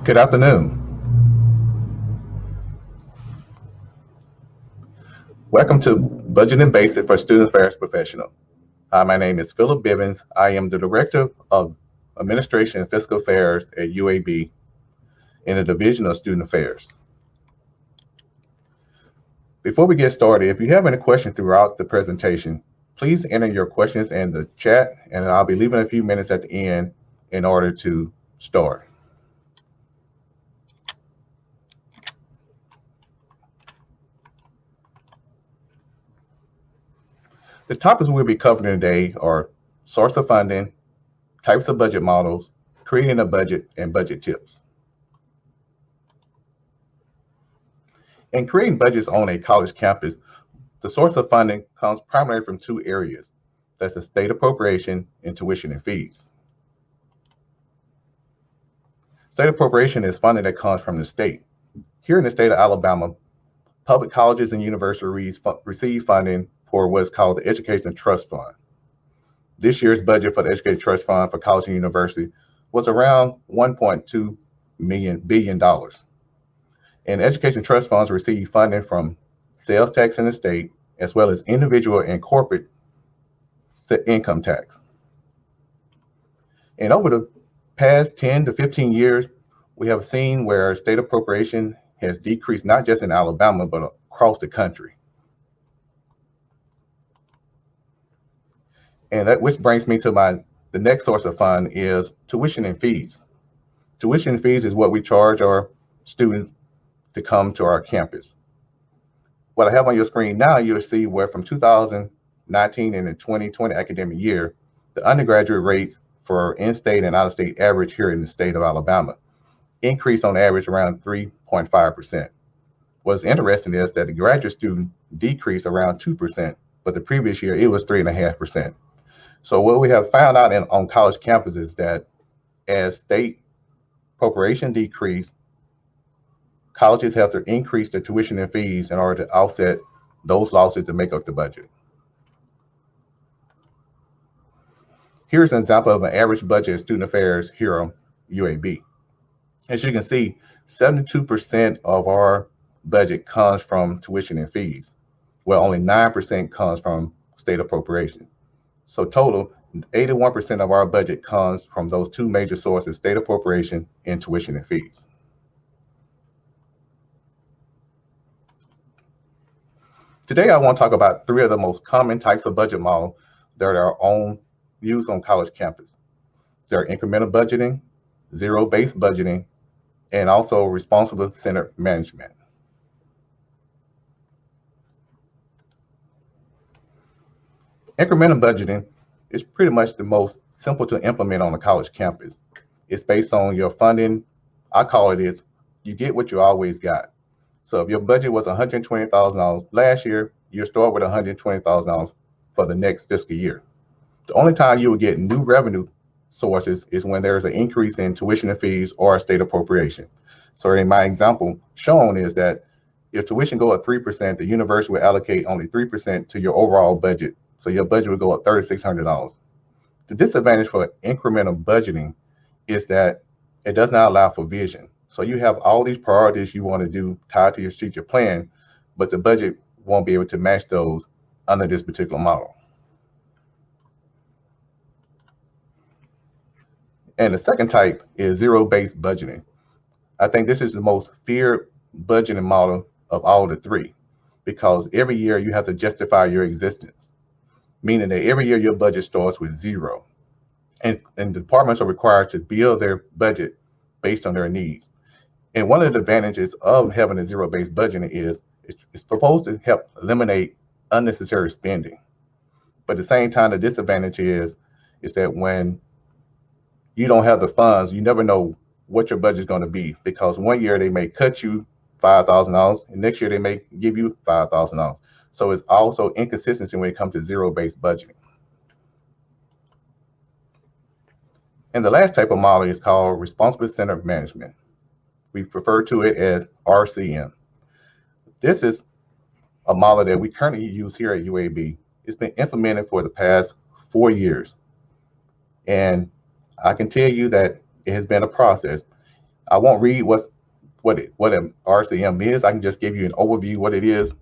Good afternoon. Welcome to Budgeting Basic for Student Affairs Professional. Hi, my name is Philip Bivens. I am the Director of Administration and Fiscal Affairs at UAB in the Division of Student Affairs. Before we get started, if you have any questions throughout the presentation, please enter your questions in the chat, and I'll be leaving a few minutes at the end in order to start. The topics we'll be covering today are source of funding, types of budget models, creating a budget, and budget tips. In creating budgets on a college campus, the source of funding comes primarily from two areas. That's the state appropriation and tuition and fees. State appropriation is funding that comes from the state. Here in the state of Alabama, public colleges and universities receive funding for what's called the Education Trust Fund. This year's budget for the Education Trust Fund for college and university was around $1.2 billion. And education trust funds receive funding from sales tax in the state, as well as individual and corporate income tax. And over the past 10 to 15 years, we have seen where state appropriation has decreased, not just in Alabama, but across the country. And that which brings me to the next source of fund is tuition and fees. Tuition and fees is what we charge our students to come to our campus. What I have on your screen now, you'll see where from 2019 and the 2020 academic year, the undergraduate rates for in-state and out-of-state average here in the state of Alabama increased on average around 3.5%. What's interesting is that the graduate student decreased around 2%, but the previous year it was 3.5%. So what we have found out on college campuses is that as state appropriation decreased, colleges have to increase their tuition and fees in order to offset those losses to make up the budget. Here's an example of an average budget of student affairs here on UAB. As you can see, 72% of our budget comes from tuition and fees, while only 9% comes from state appropriation. So total, 81% of our budget comes from those two major sources, state appropriation and tuition and fees. Today, I want to talk about three of the most common types of budget models that are used on college campus. They're incremental budgeting, zero-based budgeting, and also responsible centered management. Incremental budgeting is pretty much the most simple to implement on a college campus. It's based on your funding. I call it is you get what you always got. So if your budget was $120,000 last year, you'll start with $120,000 for the next fiscal year. The only time you will get new revenue sources is when there's an increase in tuition and fees or state appropriation. So in my example shown is that if tuition go up 3%, the university will allocate only 3% to your overall budget. So your budget will go up $3,600. The disadvantage for incremental budgeting is that it does not allow for vision. So you have all these priorities you want to do tied to your strategic plan, but the budget won't be able to match those under this particular model. And the second type is zero-based budgeting. I think this is the most feared budgeting model of all the three, because every year you have to justify your existence, meaning that every year your budget starts with zero. And departments are required to build their budget based on their needs. And one of the advantages of having a zero-based budgeting is it's proposed to help eliminate unnecessary spending. But at the same time, the disadvantage is that when you don't have the funds, you never know what your budget is going to be, because one year they may cut you $5,000 and next year they may give you $5,000. So it's also inconsistency when it comes to zero-based budgeting. And the last type of model is called responsible centered management. We refer to it as RCM. This is a model that we currently use here at UAB. It's been implemented for the past 4 years. And I can tell you that it has been a process. I won't read what an RCM is. I can just give you an overview. What it is,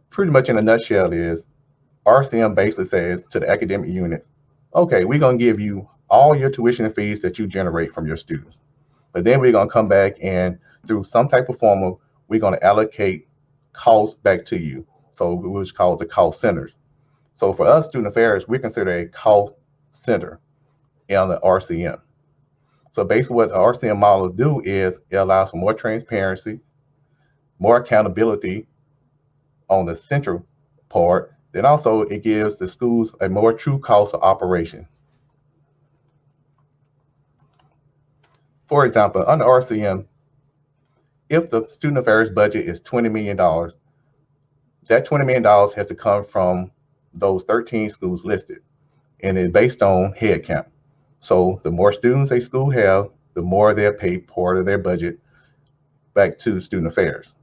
pretty much in a nutshell, is RCM basically says to the academic units, okay, we're going to give you all your tuition and fees that you generate from your students. But then we're going to come back and through some type of formula, we're going to allocate costs back to you. So which is called the cost centers. So for us, student affairs, we consider a cost center in the RCM. So basically what the RCM model do is it allows for more transparency, more accountability on the central part. Then also it gives the schools a more true cost of operation. For example, under RCM, if the student affairs budget is $20 million, that $20 million has to come from those 13 schools listed, and it's based on head count. So the more students a school have, the more they'll pay part of their budget back to student affairs.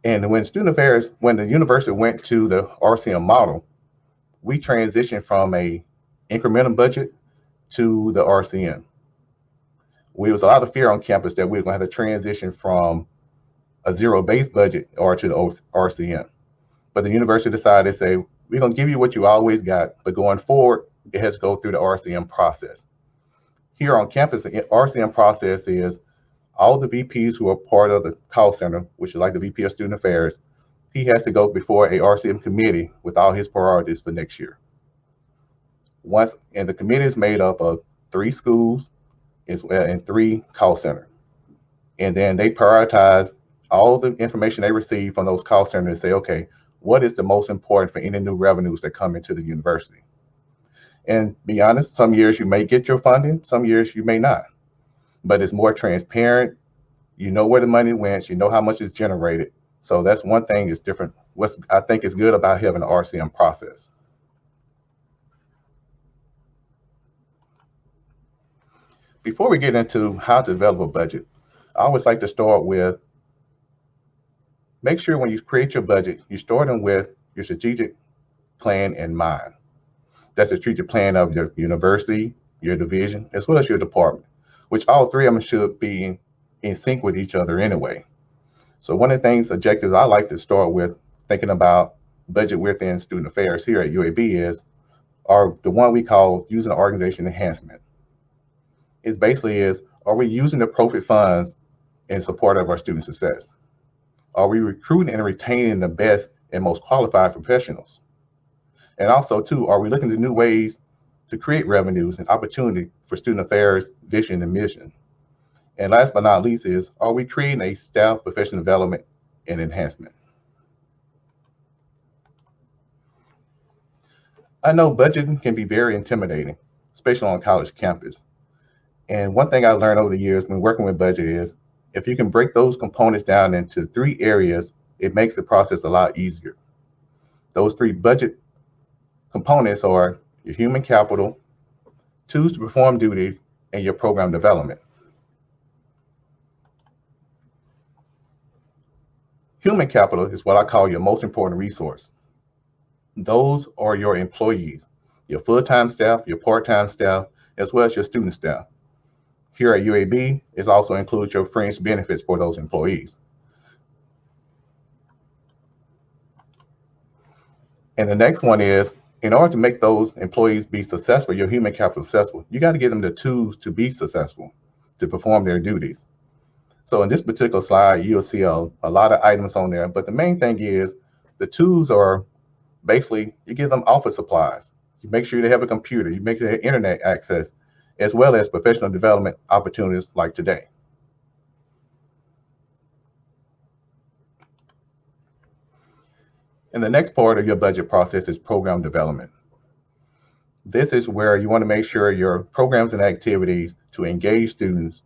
And when the university went to the RCM model, we transitioned from a incremental budget to the RCM. There was a lot of fear on campus that we were going to have to transition from a zero-based budget or to the RCM. But the university decided to say, we're going to give you what you always got, but going forward, it has to go through the RCM process. Here on campus, the RCM process is all the VPs who are part of the call center, which is like the VP of Student Affairs, he has to go before a RCM committee with all his priorities for next year. And the committee is made up of 3 schools and 3 call centers. And then they prioritize all the information they receive from those call centers and say, okay, what is the most important for any new revenues that come into the university? And be honest, some years you may get your funding, some years you may not. But it's more transparent. You know where the money went, you know how much is generated. So that's one thing is different. What I think is good about having an RCM process. Before we get into how to develop a budget, I always like to start with, make sure when you create your budget, you're starting with your strategic plan in mind. That's the strategic plan of your university, your division, as well as your department, which all 3 of them should be in sync with each other anyway. So one of the objectives I like to start with thinking about budget within student affairs here at UAB are the one we call using organization enhancement. It basically is, are we using the appropriate funds in support of our student success? Are we recruiting and retaining the best and most qualified professionals? And also, too, are we looking at new ways to create revenues and opportunity for student affairs, vision, and mission? And last but not least is, are we creating a staff professional development and enhancement? I know budgeting can be very intimidating, especially on a college campus. And one thing I learned over the years when working with budget is, if you can break those components down into 3 areas, it makes the process a lot easier. Those 3 budget components are your human capital, tools to perform duties, and your program development. Human capital is what I call your most important resource. Those are your employees, your full-time staff, your part-time staff, as well as your student staff. Here at UAB, it also includes your fringe benefits for those employees. And the next one is, in order to make those employees be successful, your human capital successful, you got to give them the tools to be successful, to perform their duties. So in this particular slide, you'll see a lot of items on there, but the main thing is the tools are basically, you give them office supplies. You make sure they have a computer, you make sure they have internet access, as well as professional development opportunities like today. And the next part of your budget process is program development. This is where you want to make sure your programs and activities to engage students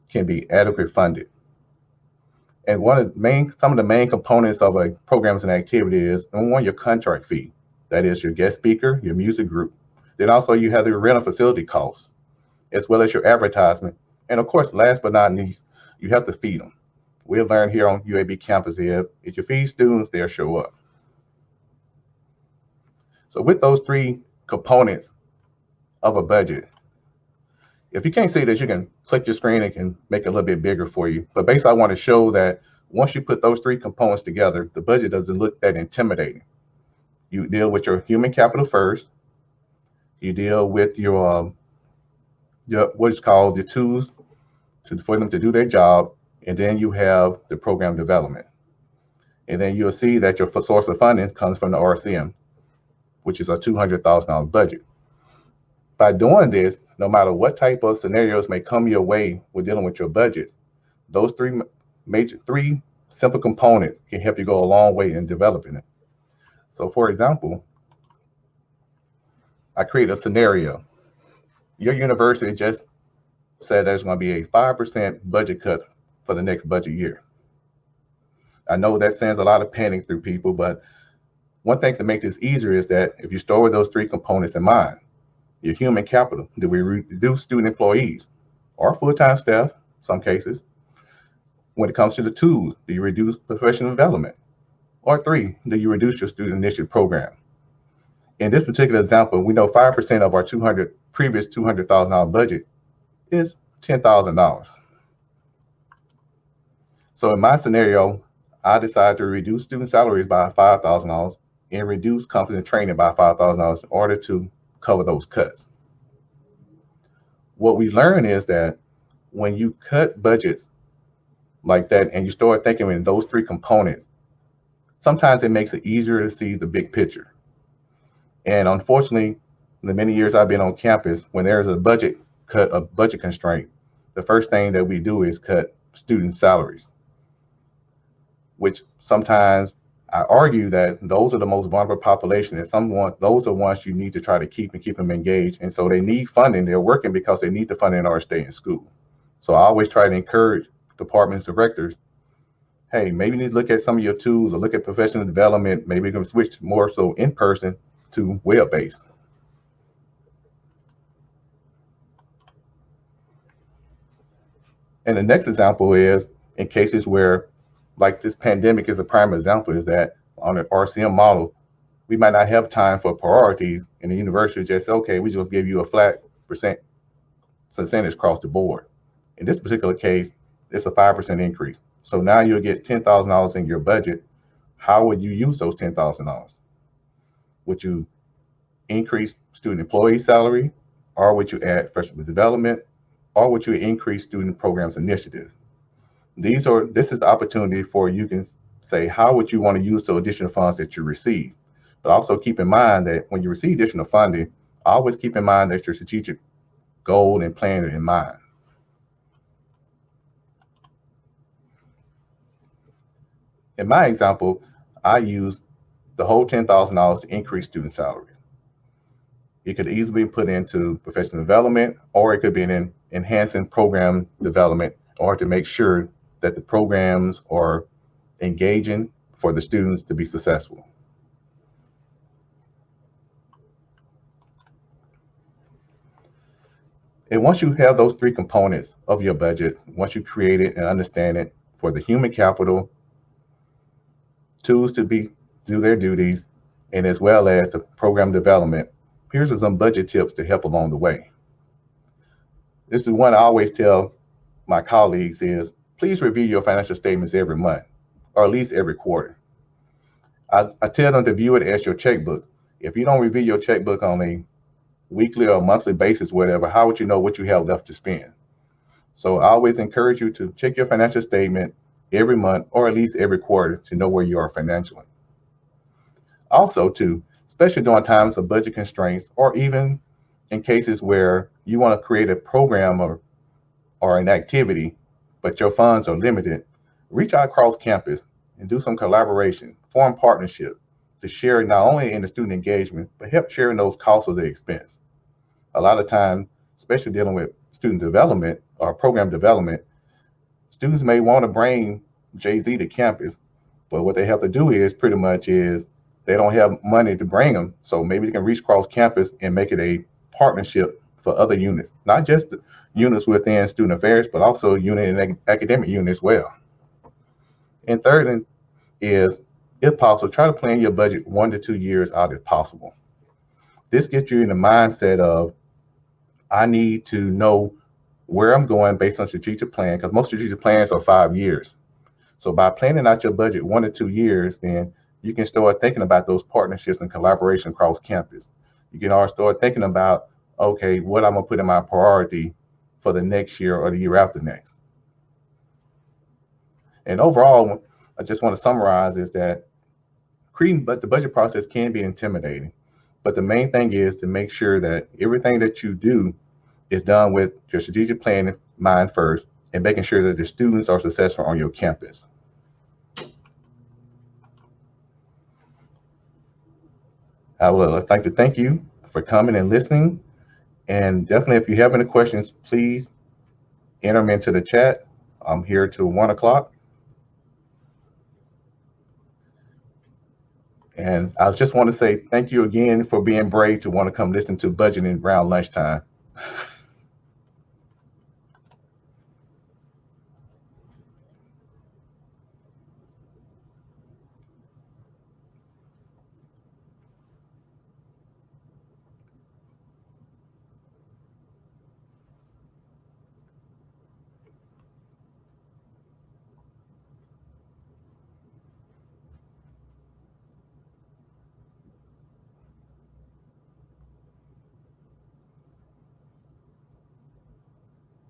can be adequately funded. And some of the main components of a programs and activity is, number 1, your contract fee. That is your guest speaker, your music group. Then also you have the rental facility costs, as well as your advertisement. And of course, last but not least, you have to feed them. We've learned here on UAB campus if you feed students, they'll show up. So with those 3 components of a budget, if you can't see this, you can click your screen and can make it a little bit bigger for you. But basically, I want to show that once you put those three components together, the budget doesn't look that intimidating. You deal with your human capital first. You deal with your what's called the tools for them to do their job, and then you have the program development. And then you'll see that your source of funding comes from the RCM, which is a $200,000 budget. By doing this, no matter what type of scenarios may come your way with dealing with your budgets, those three simple components can help you go a long way in developing it. So for example, I create a scenario. Your university just said there's going to be a 5% budget cut for the next budget year. I know that sends a lot of panic through people, but one thing to make this easier is that if you start with those three components in mind, your human capital, do we reduce student employees or full-time staff, some cases? When it comes to the tools, do you reduce professional development? Or three, do you reduce your student initiative program? In this particular example, we know 5% of our previous $200,000 budget is $10,000. So in my scenario, I decided to reduce student salaries by $5,000 and reduce company training by $5,000 in order to cover those cuts. What we learn is that when you cut budgets like that and you start thinking in those three components, sometimes it makes it easier to see the big picture. And unfortunately, in the many years I've been on campus, when there's a budget cut, a budget constraint, the first thing that we do is cut student salaries, which sometimes I argue that those are the most vulnerable population, and those are ones you need to try to keep them engaged. And so they need funding. They're working because they need the funding in order to stay in school. So I always try to encourage departments, directors, hey, maybe you need to look at some of your tools or look at professional development. Maybe you can switch more so in person to web-based. And the next example is in cases where, like this pandemic is a prime example, is that on an RCM model, we might not have time for priorities, and the university just, okay, we just give you a flat percentage across the board. In this particular case, it's a 5% increase. So now you'll get $10,000 in your budget. How would you use those $10,000? Would you increase student employee salary, or would you add freshman development, or would you increase student programs initiative? This is opportunity for you can say, how would you want to use the additional funds that you receive? But also keep in mind that when you receive additional funding, always keep in mind that your strategic goal and plan are in mind. In my example, I used the whole $10,000 to increase student salary. It could easily be put into professional development, or it could be in enhancing program development, or to make sure that the programs are engaging for the students to be successful. And once you have those three components of your budget, once you create it and understand it for the human capital, tools to do their duties, and as well as the program development, here's some budget tips to help along the way. This is one I always tell my colleagues is, please review your financial statements every month, or at least every quarter. I tell them to view it as your checkbooks. If you don't review your checkbook on a weekly or monthly basis, whatever, how would you know what you have left to spend? So I always encourage you to check your financial statement every month, or at least every quarter, to know where you are financially. Also, too, especially during times of budget constraints, or even in cases where you want to create a program or an activity, but your funds are limited, reach out across campus and do some collaboration, form partnership to share not only in the student engagement, but help share in those costs of the expense. A lot of times, especially dealing with student development or program development, students may want to bring Jay-Z to campus, but what they have to do is pretty much is they don't have money to bring them. So maybe they can reach across campus and make it a partnership for other units, not just units within student affairs, but also unit and academic unit as well. And third is, if possible, try to plan your budget 1 to 2 years out if possible. This gets you in the mindset of, I need to know where I'm going based on strategic plan, because most strategic plans are 5 years. So by planning out your budget 1 to 2 years, then you can start thinking about those partnerships and collaboration across campus. You can also start thinking about, okay, what I'm gonna put in my priority for the next year or the year after next. And overall, I just want to summarize is that but the budget process can be intimidating. But the main thing is to make sure that everything that you do is done with your strategic plan in mind first, and making sure that the students are successful on your campus. I would like to thank you for coming and listening. And definitely, if you have any questions, please enter them into the chat. I'm here till 1 o'clock. And I just want to say thank you again for being brave to want to come listen to budgeting around lunchtime.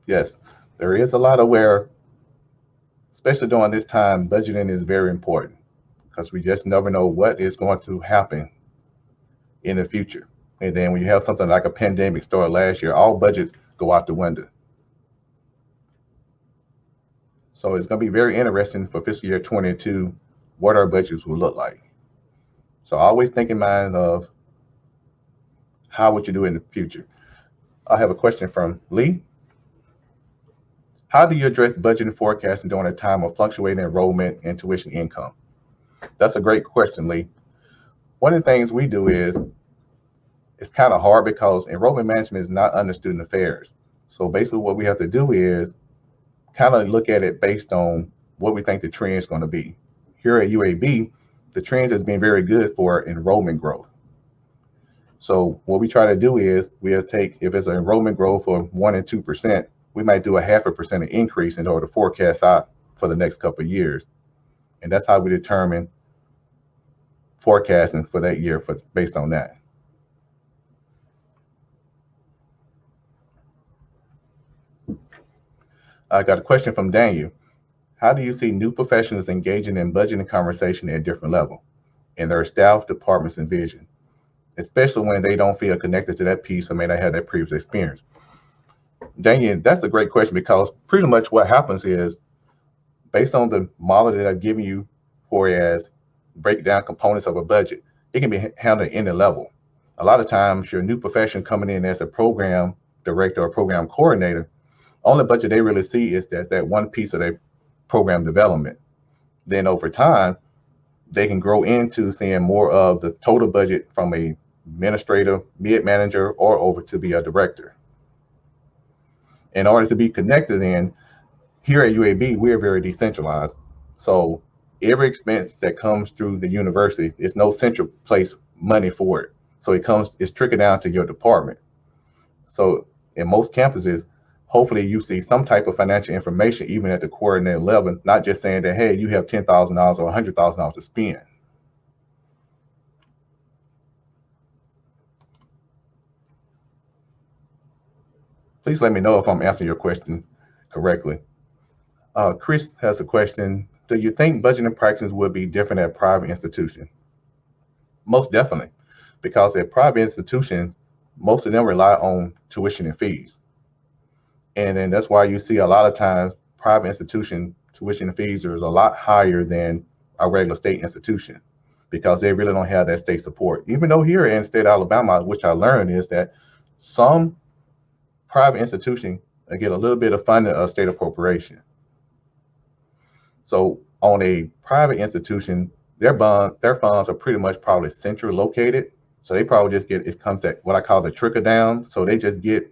Yes, there is a lot of where, especially during this time, budgeting is very important because we just never know what is going to happen in the future. And then when you have something like a pandemic started last year, all budgets go out the window. So it's going to be very interesting for fiscal year 22 what our budgets will look like. So always think in mind of how would you do in the future. I have a question from Lee. How do you address budgeting forecasting during a time of fluctuating enrollment and tuition income? That's a great question, Lee. One of the things we do is it's kind of hard because enrollment management is not under student affairs. So basically what we have to do is kind of look at it based on what we think the trend is going to be. Here at UAB, the trends has been very good for enrollment growth. So what we try to do is we'll take, if it's an enrollment growth of 1 and 2%, we might do a 0.5% increase in order to forecast out for the next couple of years. And that's how we determine forecasting for that year based on that. I got a question from Daniel. How do you see new professionals engaging in budgeting conversation at different level in their staff, departments, and vision, especially when they don't feel connected to that piece or may not have that previous experience? Daniel, that's a great question because pretty much what happens is based on the model that I've given you, whereas break down components of a budget, it can be handled at any level. A lot of times your new profession coming in as a program director or program coordinator, only budget they really see is that one piece of their program development. Then over time, they can grow into seeing more of the total budget from a administrator, mid manager, or over to be a director. In order to be connected in, here at UAB, we're very decentralized. So every expense that comes through the university, there's no central place money for it. So it's trickled down to your department. So in most campuses, hopefully you see some type of financial information, even at the coordinator level, not just saying that, hey, you have $10,000 or $100,000 to spend. Please let me know if I'm answering your question correctly. Chris has a question. Do you think budgeting practices would be different at private institutions? Most definitely, because at private institutions, most of them rely on tuition and fees. And then that's why you see a lot of times private institution tuition and fees are a lot higher than a regular state institution because they really don't have that state support. Even though here in state of Alabama, which I learned is that some private institutions get a little bit of funding of state appropriation. So on a private institution, their funds are pretty much probably centrally located. So they probably just it comes at what I call the trickle down. So they just get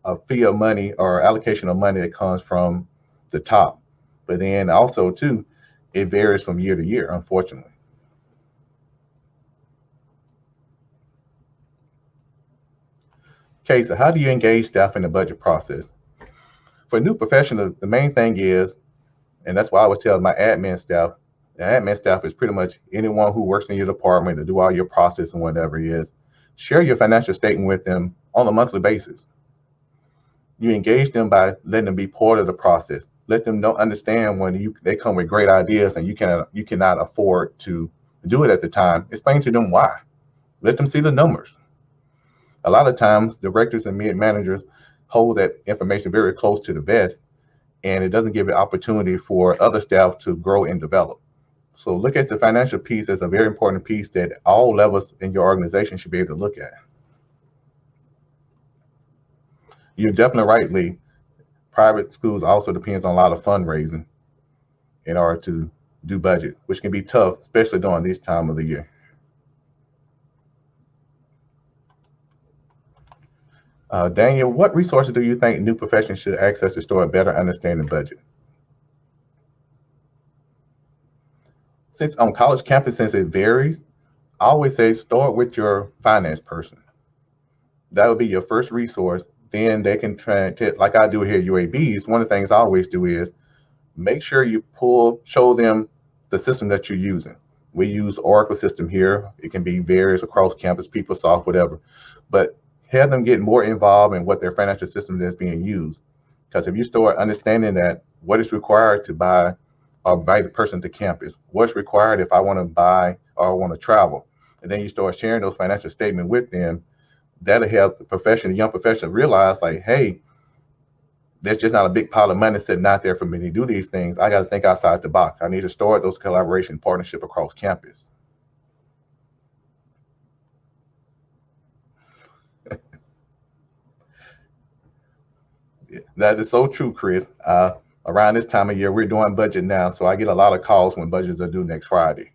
a fee of money or allocation of money that comes from the top. But then also too, it varies from year to year, unfortunately. Okay, so how do you engage staff in the budget process? For new professionals, the main thing is, and that's why I always tell my admin staff, the admin staff is pretty much anyone who works in your department to do all your process and whatever it is. Share your financial statement with them on a monthly basis. You engage them by letting them be part of the process. Let them know, understand when they come with great ideas and you cannot afford to do it at the time. Explain to them why. Let them see the numbers. A lot of times, directors and managers hold that information very close to the vest, and it doesn't give an opportunity for other staff to grow and develop. So look at the financial piece as a very important piece that all levels in your organization should be able to look at. You're definitely right, Lee. Private schools also depends on a lot of fundraising in order to do budget, which can be tough, especially during this time of the year. Daniel, what resources do you think new professionals should access to store a better understanding budget? Since on college campus, since it varies, I always say start with your finance person. That would be your first resource. Then they can try to, like I do here at UABs, one of the things I always do is make sure you show them the system that you're using. We use Oracle system here. It can be various across campus, PeopleSoft, whatever. But have them get more involved in what their financial system is being used. Because if you start understanding that what is required to buy or invite a person to campus, what's required if I want to buy or want to travel, and then you start sharing those financial statements with them, that'll help the young professional realize like, hey, there's just not a big pile of money sitting out there for me to do these things. I got to think outside the box. I need to start those collaboration partnership across campus. That is so true, Chris. Around this time of year, we're doing budget now, so I get a lot of calls when budgets are due next Friday.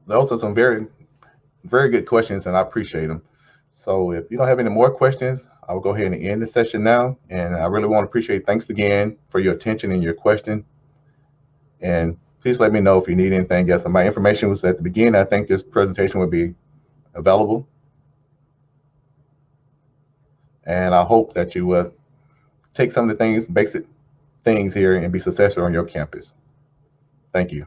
Those are some very, very good questions, and I appreciate them. So if you don't have any more questions, I will go ahead and end the session now. And I really want to appreciate, thanks again for your attention and your question. And please let me know if you need anything else. My information was at the beginning. I think this presentation will be available. And I hope that you will take some of the basic things here and be successful on your campus. Thank you.